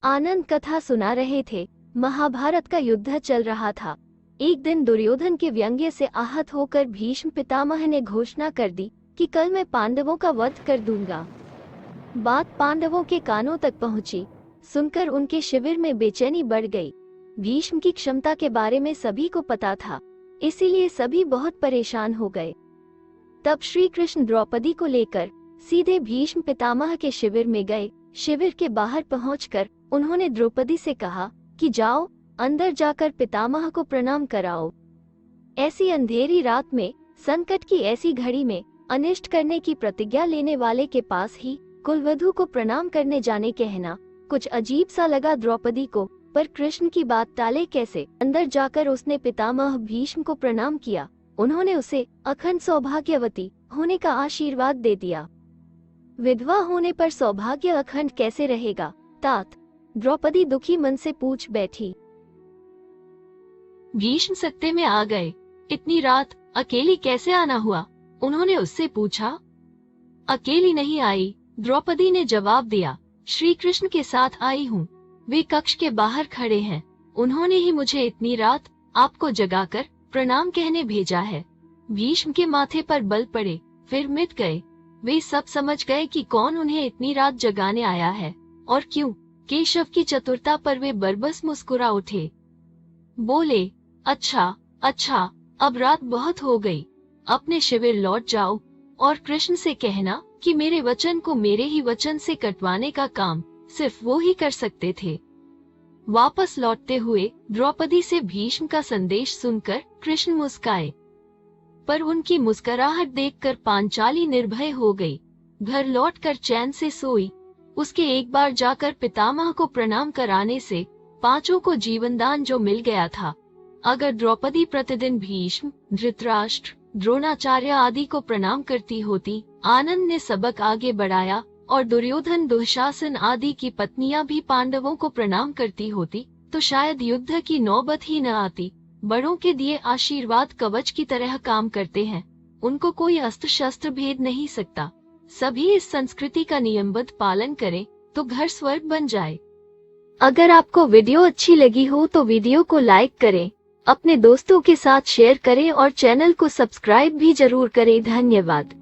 आनंद कथा सुना रहे थे। महाभारत का युद्ध चल रहा था। एक दिन दुर्योधन के व्यंग्य से आहत होकर भीष्म पितामह ने घोषणा कर दी कि कल मैं पांडवों का वध कर दूंगा। बात पांडवों के कानों तक पहुंची। सुनकर उनके शिविर में बेचैनी बढ़ गई। भीष्म की क्षमता के बारे में सभी को पता था, इसीलिए सभी बहुत परेशान हो गए। तब श्री कृष्ण द्रौपदी को लेकर सीधे भीष्म पितामह के शिविर में गए। शिविर के बाहर पहुंचकर उन्होंने द्रौपदी से कहा कि जाओ, अंदर जाकर पितामह को प्रणाम कराओ। ऐसी अंधेरी रात में, संकट की ऐसी घड़ी में अनिष्ट करने की प्रतिज्ञा लेने वाले के पास ही कुलवधू को प्रणाम करने जाने कहना कुछ अजीब सा लगा द्रौपदी को। पर कृष्ण की बात टाले कैसे। अंदर जाकर उसने पितामह भीष्म को प्रणाम किया। उन्होंने उसे अखंड सौभाग्यवती होने का आशीर्वाद दे दिया। विधवा होने पर सौभाग्य अखंड कैसे रहेगा तात? द्रौपदी दुखी मन से पूछ बैठी। भीष्म सत्ते में आ गए। इतनी रात अकेली कैसे आना हुआ? उन्होंने उससे पूछा। अकेली नहीं आई, द्रौपदी ने जवाब दिया। श्री कृष्ण के साथ आई हूँ। वे कक्ष के बाहर खड़े हैं। उन्होंने ही मुझे इतनी रात आपको जगाकर प्रणाम कहने भेजा है। भीष्म के माथे पर बल पड़े, फिर मिट गए। वे सब समझ गए कि कौन उन्हें इतनी रात जगाने आया है और क्यों। केशव की चतुरता पर वे बरबस मुस्कुरा उठे। बोले, अच्छा अच्छा, अब रात बहुत हो गई। अपने शिविर लौट जाओ और कृष्ण से कहना कि मेरे वचन को मेरे ही वचन से कटवाने का काम सिर्फ वो ही कर सकते थे। वापस लौटते हुए द्रौपदी से भीष्म का संदेश सुनकर कृष्ण मुस्काए, पर उनकी मुस्कुराहट देखकर पांचाली निर्भय हो गई। घर लौटकर चैन से सोई। उसके एक बार जाकर पितामह को प्रणाम कराने से पांचों को जीवनदान जो मिल गया था। अगर द्रौपदी प्रतिदिन भीष्म, धृतराष्ट्र, द्रोणाचार्य आदि को प्रणाम करती होती, आनंद ने सबक आगे बढ़ाया और दुर्योधन, दुशासन आदि की पत्नियां भी पांडवों को प्रणाम करती होती, तो शायद युद्ध की नौबत ही न आती। बड़ों के दिए आशीर्वाद कवच की तरह काम करते हैं। उनको कोई अस्त्र शस्त्र भेद नहीं सकता। सभी इस संस्कृति का नियमबद्ध पालन करें तो घर स्वर्ग बन जाए। अगर आपको वीडियो अच्छी लगी हो तो वीडियो को लाइक करें, अपने दोस्तों के साथ शेयर करें और चैनल को सब्सक्राइब भी जरूर करें। धन्यवाद।